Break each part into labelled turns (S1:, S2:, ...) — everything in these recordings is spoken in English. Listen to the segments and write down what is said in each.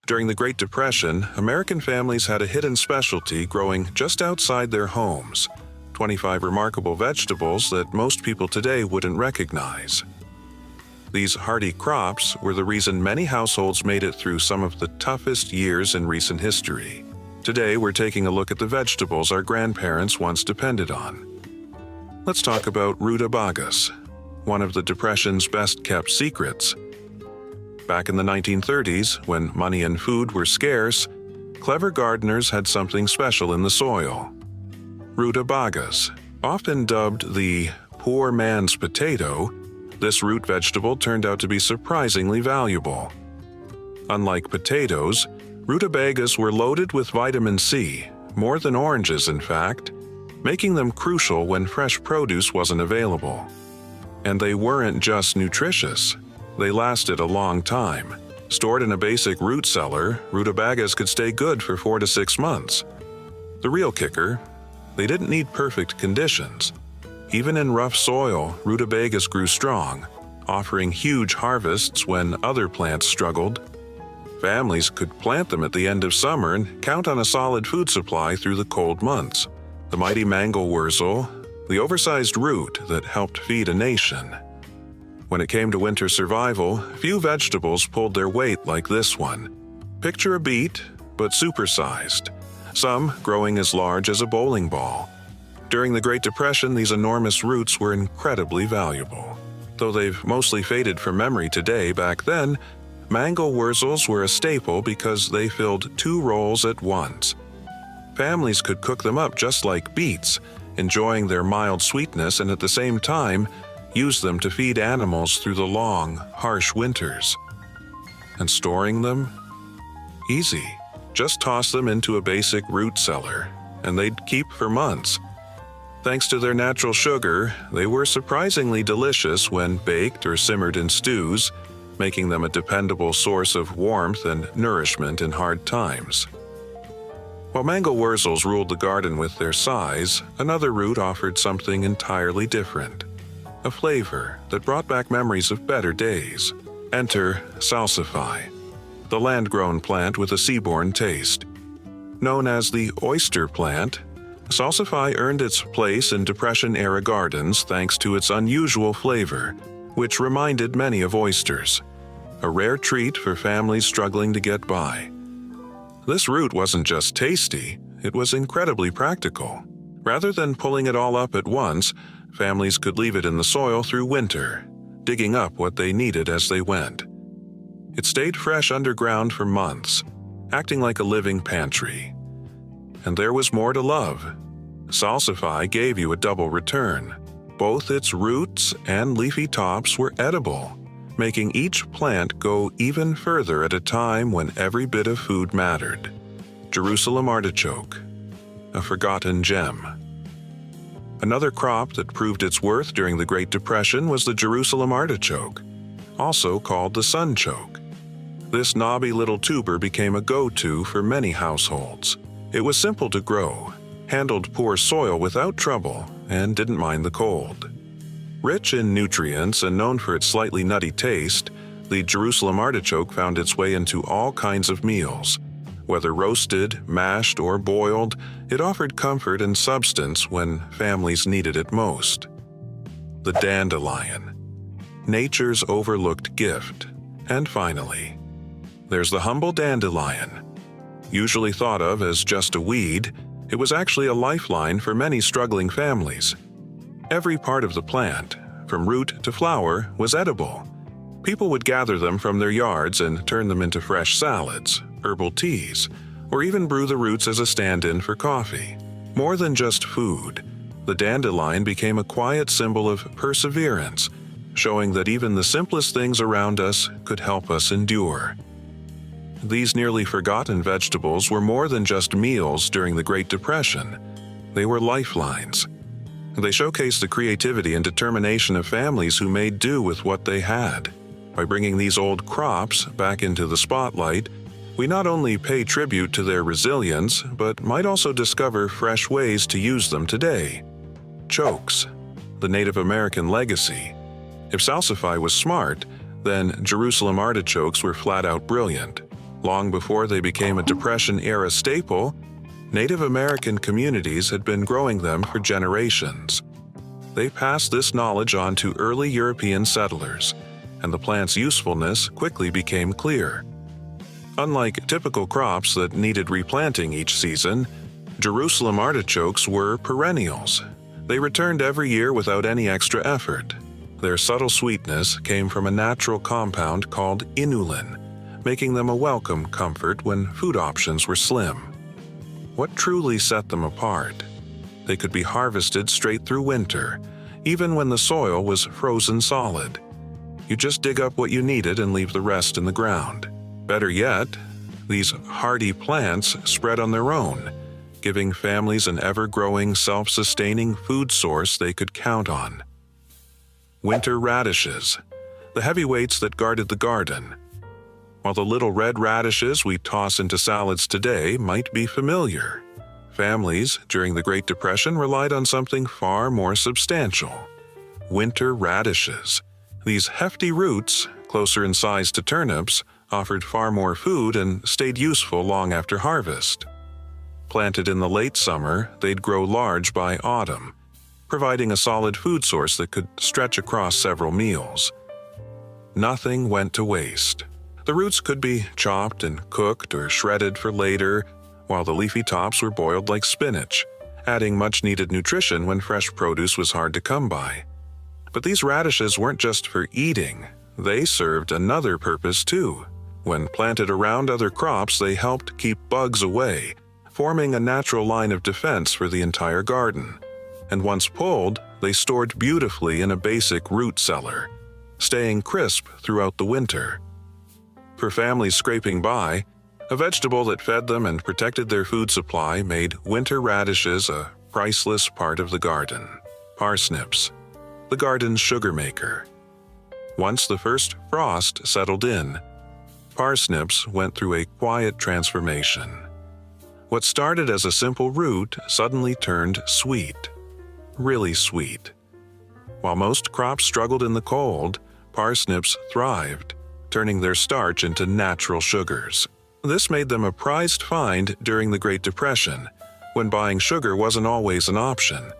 S1: During the Great Depression, American families had a hidden specialty growing just outside their homes. 25 remarkable vegetables that most people today wouldn't recognize. These hardy crops were the reason many households made it through some of the toughest years in recent history. Today, we're taking a look at the vegetables our grandparents once depended on. Let's talk about rutabagas, one of the Depression's best-kept secrets. Back in the 1930s, when money and food were scarce, clever gardeners had something special in the soil. Rutabagas, often dubbed the poor man's potato, this root vegetable turned out to be surprisingly valuable. Unlike potatoes, rutabagas were loaded with vitamin C, more than oranges in fact, making them crucial when fresh produce wasn't available. And they weren't just nutritious. They lasted a long time. Stored in a basic root cellar, rutabagas could stay good for 4 to 6 months. The real kicker, they didn't need perfect conditions. Even in rough soil, rutabagas grew strong, offering huge harvests when other plants struggled. Families could plant them at the end of summer and count on a solid food supply through the cold months. The mighty Mangel wurzel, the oversized root that helped feed a nation. When it came to winter survival, few vegetables pulled their weight like this one. Picture a beet, but supersized, some growing as large as a bowling ball. During the Great Depression, these enormous roots were incredibly valuable. Though they've mostly faded from memory today, back then, Mangel wurzels were a staple because they filled 2 roles at once. Families could cook them up just like beets, enjoying their mild sweetness and at the same time, use them to feed animals through the long, harsh winters. And storing them? Easy. Just toss them into a basic root cellar, and they'd keep for months. Thanks to their natural sugar, they were surprisingly delicious when baked or simmered in stews, making them a dependable source of warmth and nourishment in hard times. While Mangel wurzels ruled the garden with their size, another root offered something entirely different. A flavor that brought back memories of better days. Enter salsify, the land-grown plant with a seaborne taste. Known as the oyster plant, salsify earned its place in Depression-era gardens thanks to its unusual flavor, which reminded many of oysters, a rare treat for families struggling to get by. This root wasn't just tasty, it was incredibly practical. Rather than pulling it all up at once, families could leave it in the soil through winter, digging up what they needed as they went. It stayed fresh underground for months, acting like a living pantry. And there was more to love. Salsify gave you a double return. Both its roots and leafy tops were edible, making each plant go even further at a time when every bit of food mattered. Jerusalem artichoke, a forgotten gem. Another crop that proved its worth during the Great Depression was the Jerusalem artichoke, also called the sunchoke. This knobby little tuber became a go-to for many households. It was simple to grow, handled poor soil without trouble, and didn't mind the cold. Rich in nutrients and known for its slightly nutty taste, the Jerusalem artichoke found its way into all kinds of meals. Whether roasted, mashed, or boiled, it offered comfort and substance when families needed it most. The dandelion, nature's overlooked gift. And finally, there's the humble dandelion. Usually thought of as just a weed, it was actually a lifeline for many struggling families. Every part of the plant, from root to flower, was edible. People would gather them from their yards and turn them into fresh salads, herbal teas, or even brew the roots as a stand-in for coffee. More than just food, the dandelion became a quiet symbol of perseverance, showing that even the simplest things around us could help us endure. These nearly forgotten vegetables were more than just meals during the Great Depression. They were lifelines. They showcased the creativity and determination of families who made do with what they had. By bringing these old crops back into the spotlight, we not only pay tribute to their resilience, but might also discover fresh ways to use them today. Chokes, the Native American legacy. If salsify was smart, then Jerusalem artichokes were flat-out brilliant. Long before they became a Depression-era staple, Native American communities had been growing them for generations. They passed this knowledge on to early European settlers, and the plant's usefulness quickly became clear. Unlike typical crops that needed replanting each season, Jerusalem artichokes were perennials. They returned every year without any extra effort. Their subtle sweetness came from a natural compound called inulin, making them a welcome comfort when food options were slim. What truly set them apart? They could be harvested straight through winter, even when the soil was frozen solid. You just dig up what you needed and leave the rest in the ground. Better yet, these hardy plants spread on their own, giving families an ever-growing, self-sustaining food source they could count on. Winter radishes, the heavyweights that guarded the garden. While the little red radishes we toss into salads today might be familiar, families during the Great Depression relied on something far more substantial: winter radishes. These hefty roots, closer in size to turnips, offered far more food and stayed useful long after harvest. Planted in the late summer, they'd grow large by autumn, providing a solid food source that could stretch across several meals. Nothing went to waste. The roots could be chopped and cooked or shredded for later, while the leafy tops were boiled like spinach, adding much-needed nutrition when fresh produce was hard to come by. But these radishes weren't just for eating. They served another purpose too. When planted around other crops, they helped keep bugs away, forming a natural line of defense for the entire garden. And once pulled, they stored beautifully in a basic root cellar, staying crisp throughout the winter. For families scraping by, a vegetable that fed them and protected their food supply made winter radishes a priceless part of the garden. Parsnips, the garden's sugar maker. Once the first frost settled in, parsnips went through a quiet transformation. What started as a simple root suddenly turned sweet, really sweet. While most crops struggled in the cold, parsnips thrived, turning their starch into natural sugars. This made them a prized find during the Great Depression, when buying sugar wasn't always an option.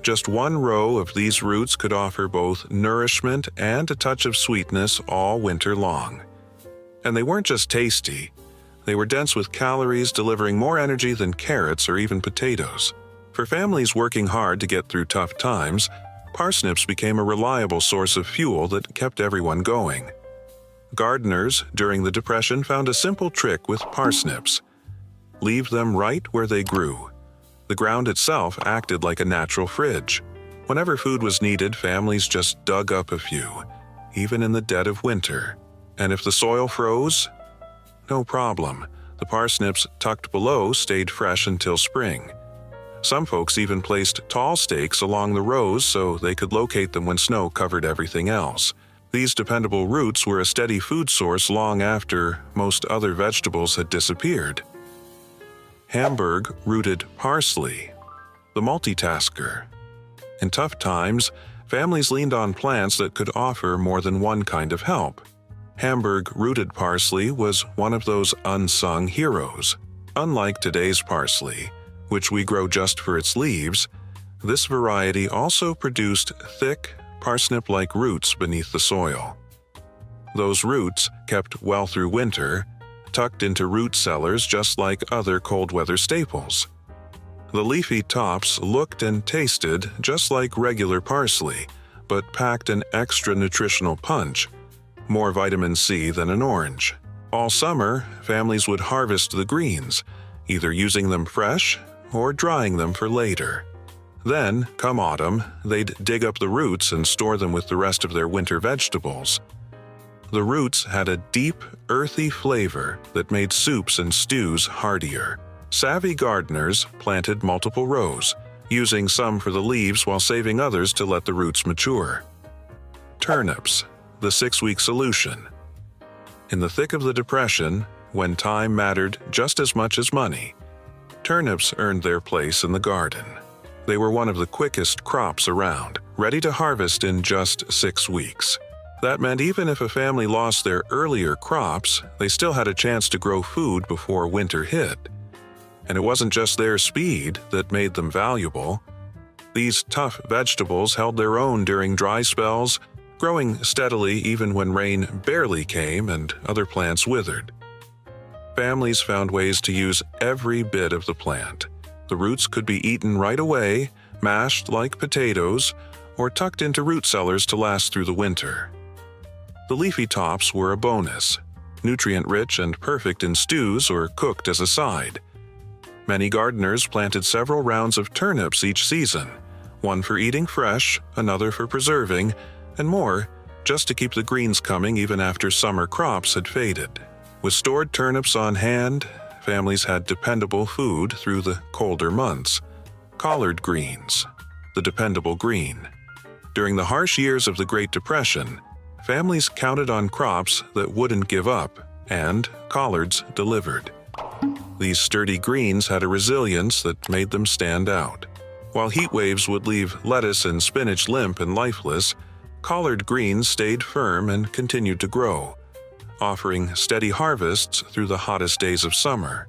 S1: Just one row of these roots could offer both nourishment and a touch of sweetness all winter long. And they weren't just tasty. They were dense with calories, delivering more energy than carrots or even potatoes. For families working hard to get through tough times, parsnips became a reliable source of fuel that kept everyone going. Gardeners during the Depression found a simple trick with parsnips: leave them right where they grew. The ground itself acted like a natural fridge. Whenever food was needed, families just dug up a few, even in the dead of winter. And if the soil froze, no problem. The parsnips tucked below stayed fresh until spring. Some folks even placed tall stakes along the rows so they could locate them when snow covered everything else. These dependable roots were a steady food source long after most other vegetables had disappeared. Hamburg-rooted parsley, the multitasker. In tough times, families leaned on plants that could offer more than one kind of help. Hamburg-rooted parsley was one of those unsung heroes. Unlike today's parsley, which we grow just for its leaves, this variety also produced thick, parsnip-like roots beneath the soil. Those roots kept well through winter, tucked into root cellars just like other cold-weather staples. The leafy tops looked and tasted just like regular parsley, but packed an extra nutritional punch, more vitamin C than an orange. All summer, families would harvest the greens, either using them fresh or drying them for later. Then, come autumn, they'd dig up the roots and store them with the rest of their winter vegetables. The roots had a deep, earthy flavor that made soups and stews heartier. Savvy gardeners planted multiple rows, using some for the leaves while saving others to let the roots mature. Turnips, the 6-week solution. In the thick of the Depression, when time mattered just as much as money, turnips earned their place in the garden. They were one of the quickest crops around, ready to harvest in just 6 weeks. That meant even if a family lost their earlier crops, they still had a chance to grow food before winter hit. And it wasn't just their speed that made them valuable. These tough vegetables held their own during dry spells, growing steadily even when rain barely came and other plants withered. Families found ways to use every bit of the plant. The roots could be eaten right away, mashed like potatoes, or tucked into root cellars to last through the winter. The leafy tops were a bonus, nutrient-rich and perfect in stews or cooked as a side. Many gardeners planted several rounds of turnips each season, one for eating fresh, another for preserving, and more just to keep the greens coming even after summer crops had faded. With stored turnips on hand, families had dependable food through the colder months. Collard greens, the dependable green. During the harsh years of the Great Depression, families counted on crops that wouldn't give up, and collards delivered. These sturdy greens had a resilience that made them stand out. While heat waves would leave lettuce and spinach limp and lifeless, collard greens stayed firm and continued to grow, offering steady harvests through the hottest days of summer.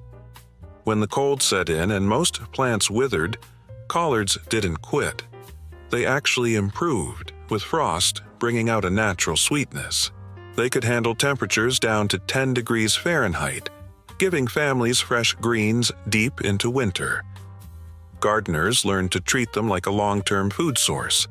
S1: When the cold set in and most plants withered, collards didn't quit. They actually improved, with frost bringing out a natural sweetness. They could handle temperatures down to 10 degrees Fahrenheit, giving families fresh greens deep into winter. Gardeners learned to treat them like a long-term food source.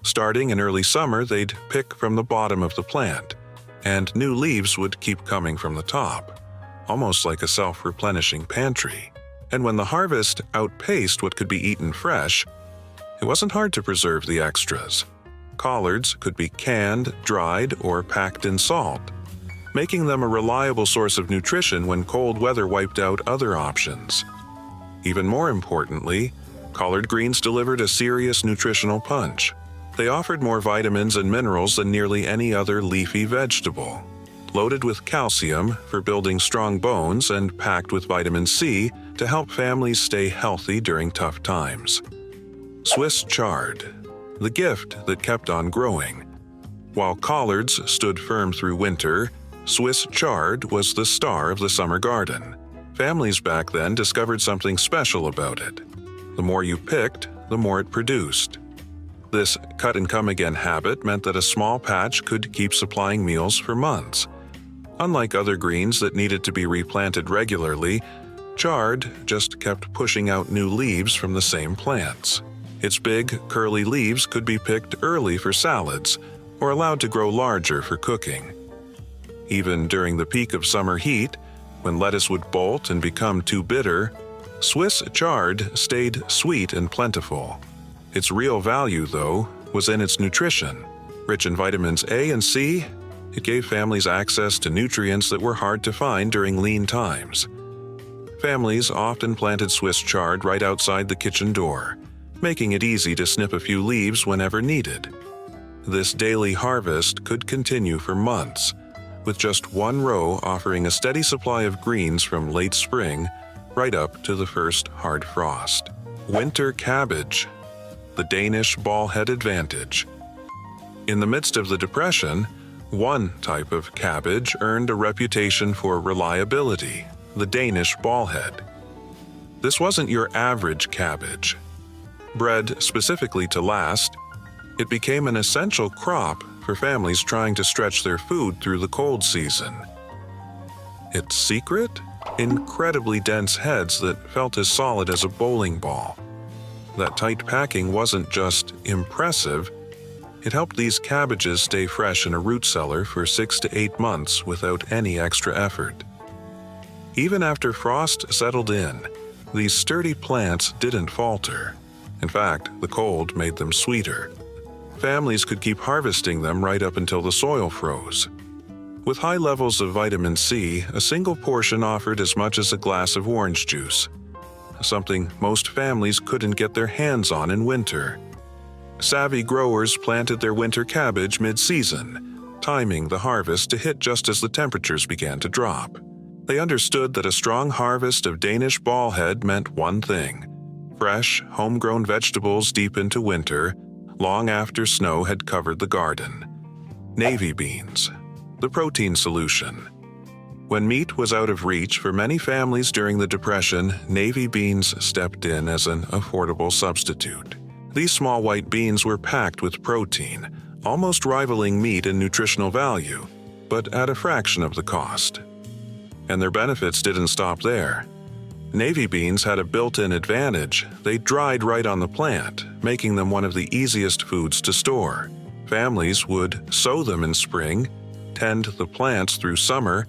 S1: Starting in early summer, they'd pick from the bottom of the plant, and new leaves would keep coming from the top, almost like a self-replenishing pantry. And when the harvest outpaced what could be eaten fresh, it wasn't hard to preserve the extras. Collards could be canned, dried, or packed in salt, making them a reliable source of nutrition when cold weather wiped out other options. Even more importantly, collard greens delivered a serious nutritional punch. They offered more vitamins and minerals than nearly any other leafy vegetable. Loaded with calcium for building strong bones and packed with vitamin C to help families stay healthy during tough times. Swiss chard, the gift that kept on growing. While collards stood firm through winter, Swiss chard was the star of the summer garden. Families back then discovered something special about it. The more you picked, the more it produced. This cut-and-come-again habit meant that a small patch could keep supplying meals for months. Unlike other greens that needed to be replanted regularly, chard just kept pushing out new leaves from the same plants. Its big, curly leaves could be picked early for salads or allowed to grow larger for cooking. Even during the peak of summer heat, when lettuce would bolt and become too bitter, Swiss chard stayed sweet and plentiful. Its real value, though, was in its nutrition. Rich in vitamins A and C, it gave families access to nutrients that were hard to find during lean times. Families often planted Swiss chard right outside the kitchen door, making it easy to snip a few leaves whenever needed. This daily harvest could continue for months, with just one row offering a steady supply of greens from late spring right up to the first hard frost. Winter cabbage, the Danish ball-head advantage. In the midst of the Depression, one type of cabbage earned a reputation for reliability, the Danish ballhead. This wasn't your average cabbage. Bred specifically to last, it became an essential crop for families trying to stretch their food through the cold season. Its secret? Incredibly dense heads that felt as solid as a bowling ball. That tight packing wasn't just impressive, it helped these cabbages stay fresh in a root cellar for 6 to 8 months without any extra effort. Even after frost settled in, these sturdy plants didn't falter. In fact, the cold made them sweeter. Families could keep harvesting them right up until the soil froze. With high levels of vitamin C, a single portion offered as much as a glass of orange juice, something most families couldn't get their hands on in winter. Savvy growers planted their winter cabbage mid-season, timing the harvest to hit just as the temperatures began to drop. They understood that a strong harvest of Danish ballhead meant one thing: fresh, homegrown vegetables deep into winter, long after snow had covered the garden. Navy beans, the protein solution. When meat was out of reach for many families during the Depression, navy beans stepped in as an affordable substitute. These small white beans were packed with protein, almost rivaling meat in nutritional value, but at a fraction of the cost. And their benefits didn't stop there. Navy beans had a built-in advantage. They dried right on the plant, making them one of the easiest foods to store. Families would sow them in spring, tend the plants through summer,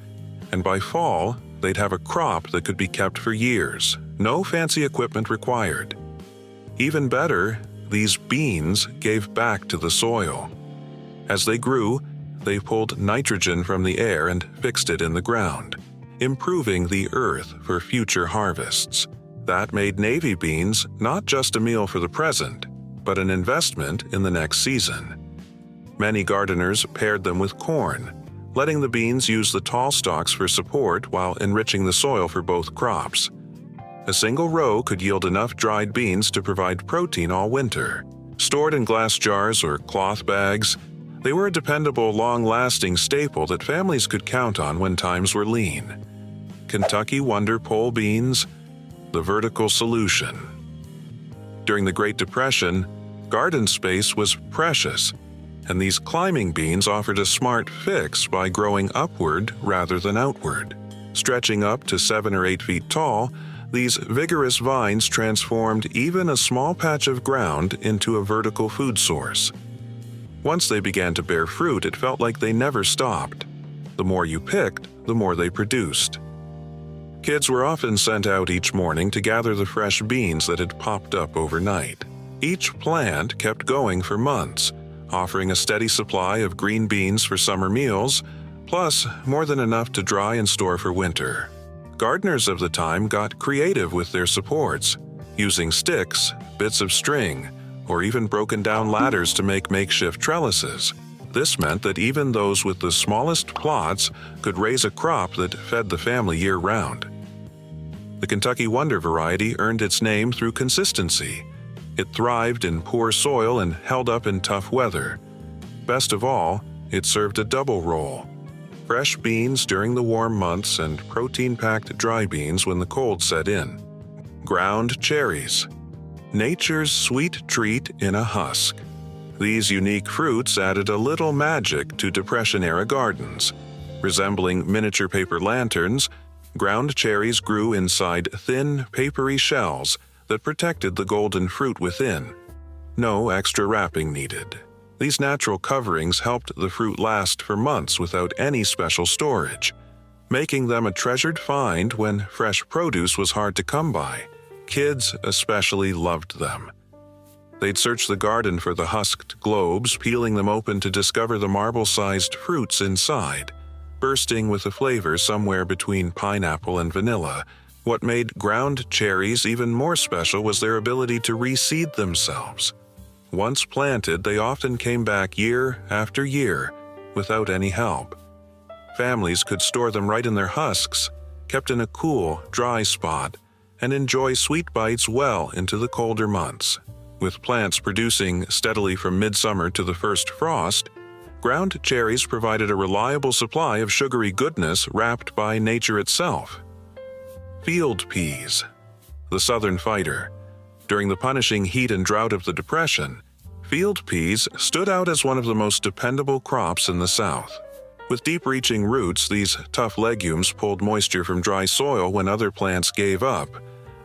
S1: and by fall, they'd have a crop that could be kept for years. No fancy equipment required. Even better, these beans gave back to the soil. As they grew, they pulled nitrogen from the air and fixed it in the ground, improving the earth for future harvests. That made navy beans not just a meal for the present, but an investment in the next season. Many gardeners paired them with corn, letting the beans use the tall stalks for support while enriching the soil for both crops. A single row could yield enough dried beans to provide protein all winter. Stored in glass jars or cloth bags, they were a dependable, long-lasting staple that families could count on when times were lean. Kentucky Wonder Pole beans, the vertical solution. During the Great Depression, garden space was precious, and these climbing beans offered a smart fix by growing upward rather than outward. Stretching up to 7 or 8 feet tall, these vigorous vines transformed even a small patch of ground into a vertical food source. Once they began to bear fruit, it felt like they never stopped. The more you picked, the more they produced. Kids were often sent out each morning to gather the fresh beans that had popped up overnight. Each plant kept going for months, offering a steady supply of green beans for summer meals, plus more than enough to dry and store for winter. Gardeners of the time got creative with their supports, using sticks, bits of string, or even broken-down ladders to make makeshift trellises. This meant that even those with the smallest plots could raise a crop that fed the family year-round. The Kentucky Wonder variety earned its name through consistency. It thrived in poor soil and held up in tough weather. Best of all, it served a double role: fresh beans during the warm months and protein-packed dry beans when the cold set in. Ground cherries, nature's sweet treat in a husk. These unique fruits added a little magic to Depression-era gardens. Resembling miniature paper lanterns, ground cherries grew inside thin, papery shells that protected the golden fruit within. No extra wrapping needed. These natural coverings helped the fruit last for months without any special storage, making them a treasured find when fresh produce was hard to come by. Kids especially loved them. They'd search the garden for the husked globes, peeling them open to discover the marble-sized fruits inside, bursting with a flavor somewhere between pineapple and vanilla. What made ground cherries even more special was their ability to reseed themselves. Once planted, they often came back year after year without any help. Families could store them right in their husks, kept in a cool, dry spot, and enjoy sweet bites well into the colder months. With plants producing steadily from midsummer to the first frost, ground cherries provided a reliable supply of sugary goodness wrapped by nature itself. Field peas, the southern fighter. During the punishing heat and drought of the Depression, field peas stood out as one of the most dependable crops in the South. With deep-reaching roots, these tough legumes pulled moisture from dry soil when other plants gave up,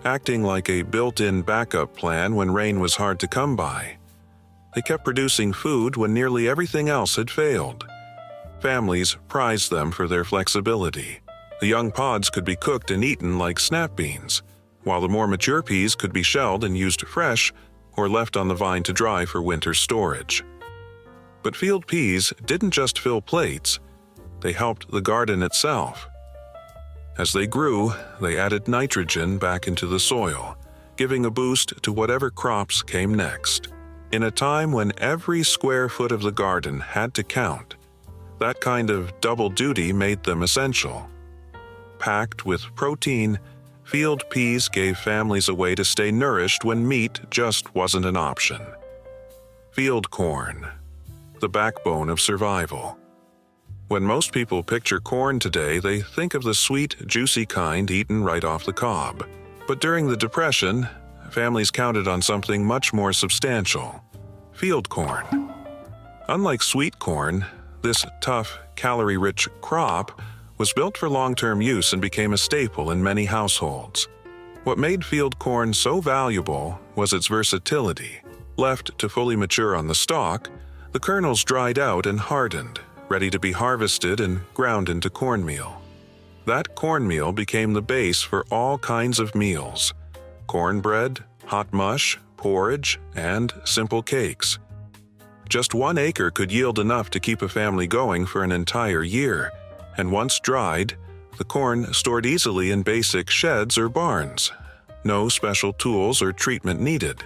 S1: acting like a built-in backup plan when rain was hard to come by. They kept producing food when nearly everything else had failed. Families prized them for their flexibility. The young pods could be cooked and eaten like snap beans, while the more mature peas could be shelled and used fresh or left on the vine to dry for winter storage. But field peas didn't just fill plates, they helped the garden itself. As they grew, they added nitrogen back into the soil, giving a boost to whatever crops came next. In a time when every square foot of the garden had to count, that kind of double duty made them essential. Packed with protein, field peas gave families a way to stay nourished when meat just wasn't an option. Field corn, the backbone of survival. When most people picture corn today, they think of the sweet, juicy kind eaten right off the cob. But during the Depression, families counted on something much more substantial: field corn. Unlike sweet corn, this tough, calorie-rich crop was built for long-term use and became a staple in many households. What made field corn so valuable was its versatility. Left to fully mature on the stalk, the kernels dried out and hardened, ready to be harvested and ground into cornmeal. That cornmeal became the base for all kinds of meals: cornbread, hot mush, porridge, and simple cakes. Just 1 acre could yield enough to keep a family going for an entire year, and once dried, the corn stored easily in basic sheds or barns. No special tools or treatment needed.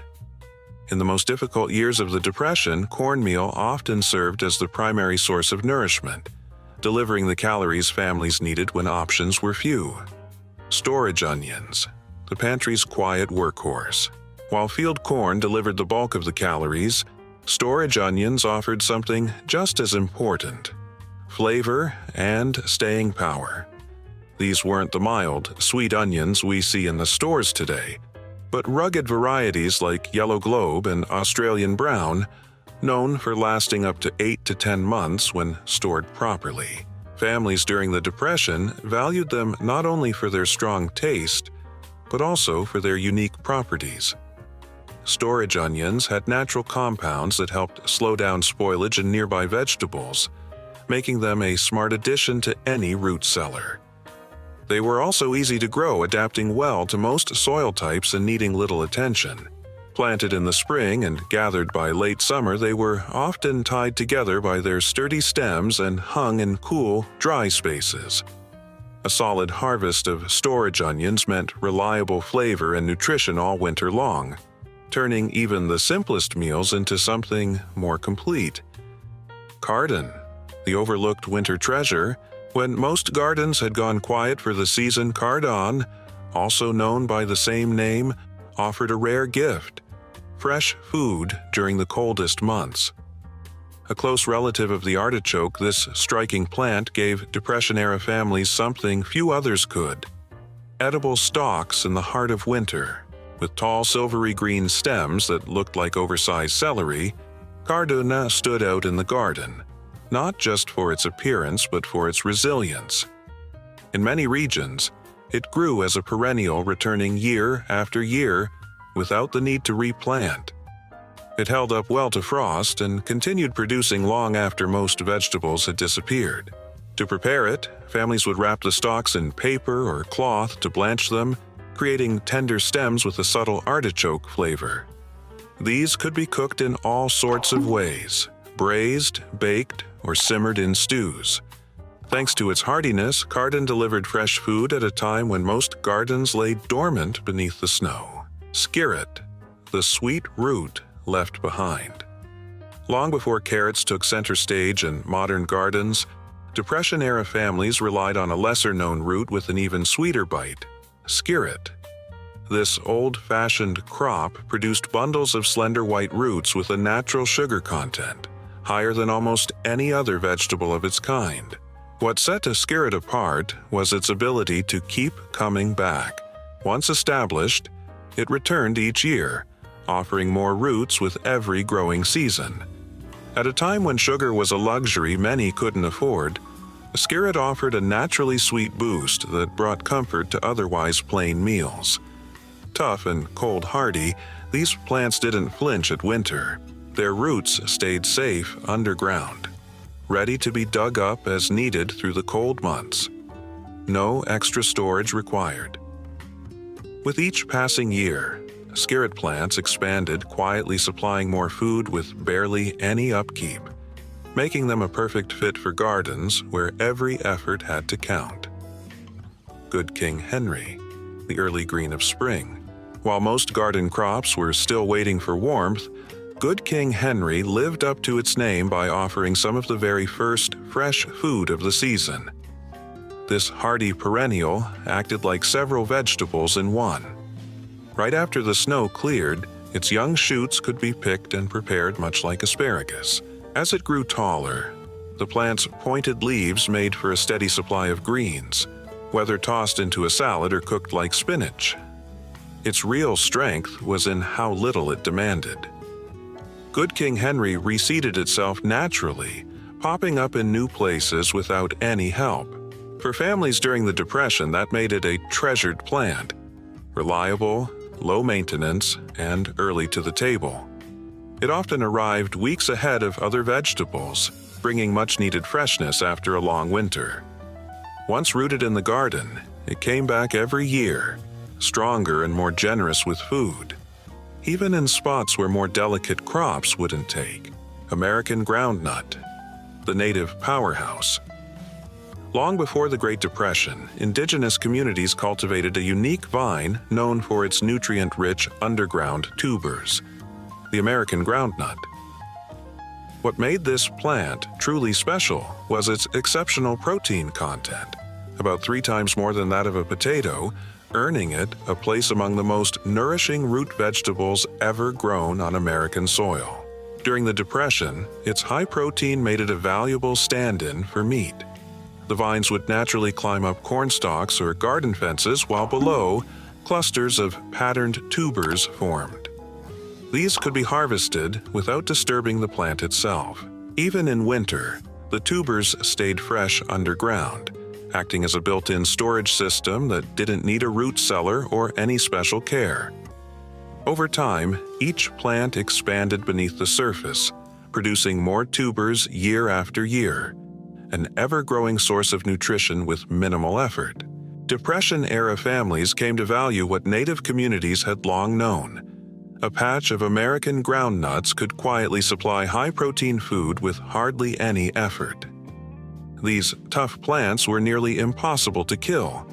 S1: In the most difficult years of the Depression, cornmeal often served as the primary source of nourishment, delivering the calories families needed when options were few. Storage onions, the pantry's quiet workhorse. While field corn delivered the bulk of the calories, storage onions offered something just as important: flavor and staying power. These weren't the mild, sweet onions we see in the stores today, but rugged varieties like Yellow Globe and Australian Brown, known for lasting up to 8 to 10 months when stored properly. Families during the Depression valued them not only for their strong taste, but also for their unique properties. Storage onions had natural compounds that helped slow down spoilage in nearby vegetables, making them a smart addition to any root cellar. They were also easy to grow, adapting well to most soil types and needing little attention. Planted in the spring and gathered by late summer, they were often tied together by their sturdy stems and hung in cool, dry spaces. A solid harvest of storage onions meant reliable flavor and nutrition all winter long, turning even the simplest meals into something more complete. Cardon, the overlooked winter treasure. When most gardens had gone quiet for the season, cardon, also known by the same name, offered a rare gift: fresh food during the coldest months. A close relative of the artichoke, this striking plant gave Depression-era families something few others could: edible stalks in the heart of winter. With tall silvery green stems that looked like oversized celery, cardona stood out in the garden, not just for its appearance but for its resilience. In many regions, it grew as a perennial, returning year after year without the need to replant. It held up well to frost and continued producing long after most vegetables had disappeared. To prepare it, families would wrap the stalks in paper or cloth to blanch them, creating tender stems with a subtle artichoke flavor. These could be cooked in all sorts of ways: braised, baked, or simmered in stews. Thanks to its hardiness, cardon delivered fresh food at a time when most gardens lay dormant beneath the snow. Skirret, the sweet root left behind. Long before carrots took center stage in modern gardens, Depression-era families relied on a lesser-known root with an even sweeter bite: skirret. This old-fashioned crop produced bundles of slender white roots with a natural sugar content, higher than almost any other vegetable of its kind. What set a skirret apart was its ability to keep coming back. Once established, it returned each year, offering more roots with every growing season. At a time when sugar was a luxury many couldn't afford, a skirret offered a naturally sweet boost that brought comfort to otherwise plain meals. Tough and cold-hardy, these plants didn't flinch at winter. Their roots stayed safe underground, ready to be dug up as needed through the cold months. No extra storage required. With each passing year, skirret plants expanded, quietly supplying more food with barely any upkeep, making them a perfect fit for gardens where every effort had to count. Good King Henry, the early green of spring. While most garden crops were still waiting for warmth, Good King Henry lived up to its name by offering some of the very first fresh food of the season. This hardy perennial acted like several vegetables in one. Right after the snow cleared, its young shoots could be picked and prepared much like asparagus. As it grew taller, the plant's pointed leaves made for a steady supply of greens, whether tossed into a salad or cooked like spinach. Its real strength was in how little it demanded. Good King Henry reseeded itself naturally, popping up in new places without any help. For families during the Depression, that made it a treasured plant, reliable, low maintenance, and early to the table. It often arrived weeks ahead of other vegetables, bringing much-needed freshness after a long winter. Once rooted in the garden, it came back every year, stronger and more generous with food. Even in spots where more delicate crops wouldn't take. American groundnut, the native powerhouse. Long before the Great Depression, indigenous communities cultivated a unique vine known for its nutrient-rich underground tubers, the American groundnut. What made this plant truly special was its exceptional protein content, about 3 times more than that of a potato, earning it a place among the most nourishing root vegetables ever grown on American soil. During the Depression, its high protein made it a valuable stand-in for meat. The vines would naturally climb up corn stalks or garden fences, while below, clusters of patterned tubers formed. These could be harvested without disturbing the plant itself. Even in winter, the tubers stayed fresh underground, acting as a built-in storage system that didn't need a root cellar or any special care. Over time, each plant expanded beneath the surface, producing more tubers year after year, an ever-growing source of nutrition with minimal effort. Depression-era families came to value what native communities had long known. A patch of American groundnuts could quietly supply high-protein food with hardly any effort. These tough plants were nearly impossible to kill,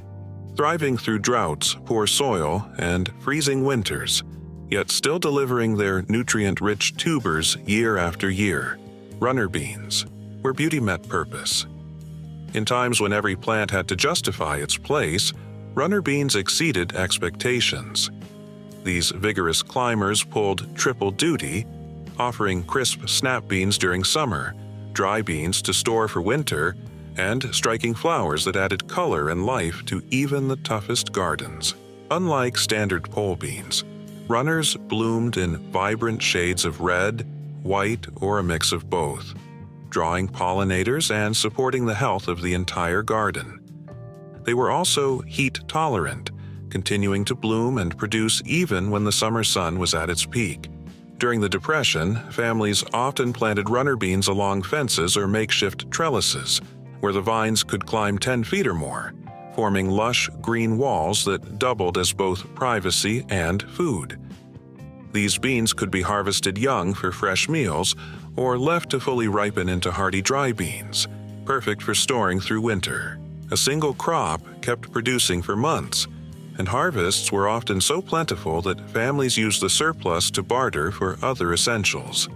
S1: thriving through droughts, poor soil, and freezing winters, yet still delivering their nutrient-rich tubers year after year. Runner beans, where beauty met purpose. In times when every plant had to justify its place, runner beans exceeded expectations. These vigorous climbers pulled triple duty, offering crisp snap beans during summer, dry beans to store for winter, and striking flowers that added color and life to even the toughest gardens. Unlike standard pole beans, runners bloomed in vibrant shades of red, white, or a mix of both, drawing pollinators and supporting the health of the entire garden. They were also heat-tolerant, continuing to bloom and produce even when the summer sun was at its peak. During the Depression, families often planted runner beans along fences or makeshift trellises, where the vines could climb 10 feet or more, forming lush green walls that doubled as both privacy and food. These beans could be harvested young for fresh meals or left to fully ripen into hardy dry beans, perfect for storing through winter. A single crop kept producing for months, and harvests were often so plentiful that families used the surplus to barter for other essentials.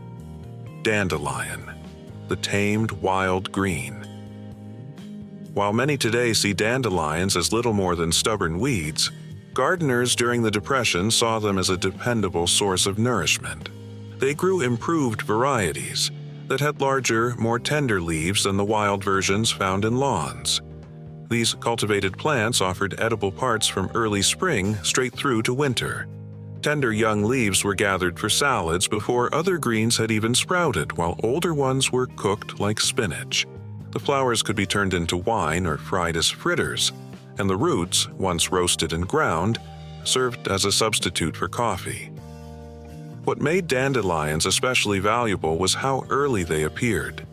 S1: Dandelion, the tamed wild green. While many today see dandelions as little more than stubborn weeds, gardeners during the Depression saw them as a dependable source of nourishment. They grew improved varieties that had larger, more tender leaves than the wild versions found in lawns. These cultivated plants offered edible parts from early spring straight through to winter. Tender young leaves were gathered for salads before other greens had even sprouted, while older ones were cooked like spinach. The flowers could be turned into wine or fried as fritters, and the roots, once roasted and ground, served as a substitute for coffee. What made dandelions especially valuable was how early they appeared.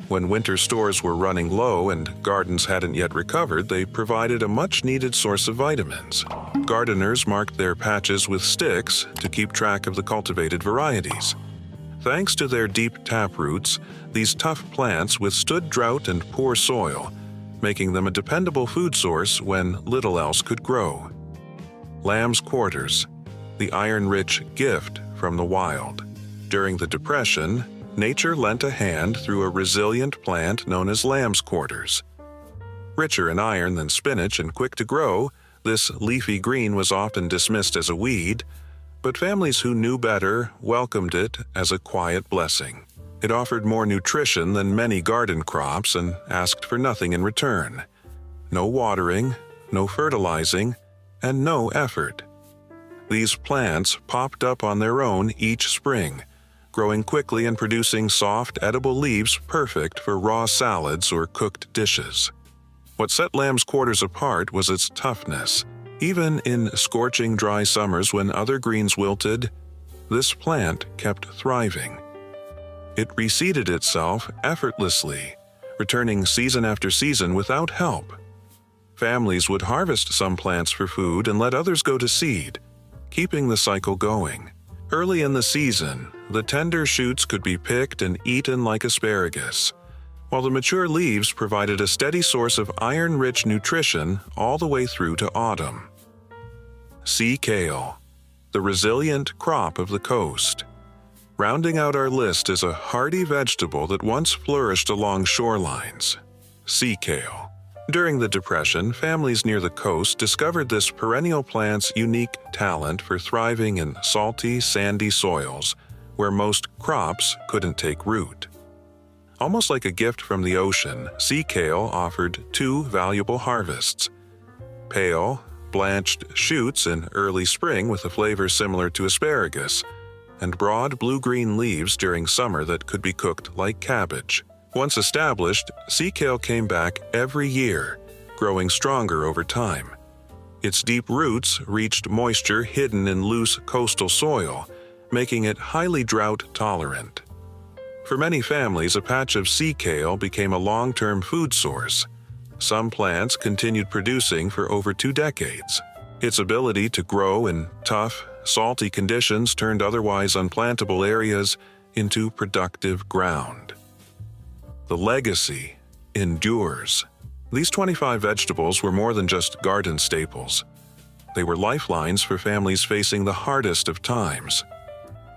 S1: When winter stores were running low and gardens hadn't yet recovered, they provided a much-needed source of vitamins. Gardeners marked their patches with sticks to keep track of the cultivated varieties. Thanks to their deep taproots, these tough plants withstood drought and poor soil, making them a dependable food source when little else could grow. Lamb's quarters, the iron-rich gift from the wild. During the Depression, nature lent a hand through a resilient plant known as lamb's quarters. Richer in iron than spinach and quick to grow, this leafy green was often dismissed as a weed, but families who knew better welcomed it as a quiet blessing. It offered more nutrition than many garden crops and asked for nothing in return. No watering, no fertilizing, and no effort. These plants popped up on their own each spring, growing quickly and producing soft, edible leaves perfect for raw salads or cooked dishes. What set Lamb's Quarters apart was its toughness. Even in scorching dry summers when other greens wilted, this plant kept thriving. It reseeded itself effortlessly, returning season after season without help. Families would harvest some plants for food and let others go to seed, keeping the cycle going. Early in the season, the tender shoots could be picked and eaten like asparagus, while the mature leaves provided a steady source of iron-rich nutrition all the way through to autumn. Sea kale, the resilient crop of the coast. Rounding out our list is a hardy vegetable that once flourished along shorelines: sea kale. During the Depression, families near the coast discovered this perennial plant's unique talent for thriving in salty, sandy soils where most crops couldn't take root. Almost like a gift from the ocean, sea kale offered two valuable harvests: pale, blanched shoots in early spring with a flavor similar to asparagus, and broad blue-green leaves during summer that could be cooked like cabbage. Once established, sea kale came back every year, growing stronger over time. Its deep roots reached moisture hidden in loose coastal soil, making it highly drought-tolerant. For many families, a patch of sea kale became a long-term food source. Some plants continued producing for over 2 decades. Its ability to grow in tough, salty conditions turned otherwise unplantable areas into productive ground. The legacy endures. These 25 vegetables were more than just garden staples. They were lifelines for families facing the hardest of times.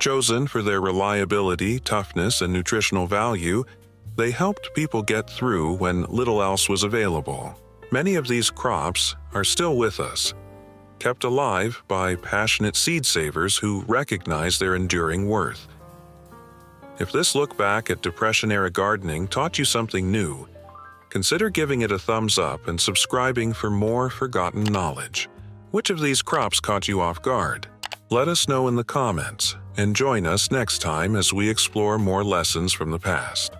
S1: Chosen for their reliability, toughness, and nutritional value, they helped people get through when little else was available. Many of these crops are still with us, kept alive by passionate seed savers who recognize their enduring worth. If this look back at Depression-era gardening taught you something new, consider giving it a thumbs up and subscribing for more forgotten knowledge. Which of these crops caught you off guard? Let us know in the comments, and join us next time as we explore more lessons from the past.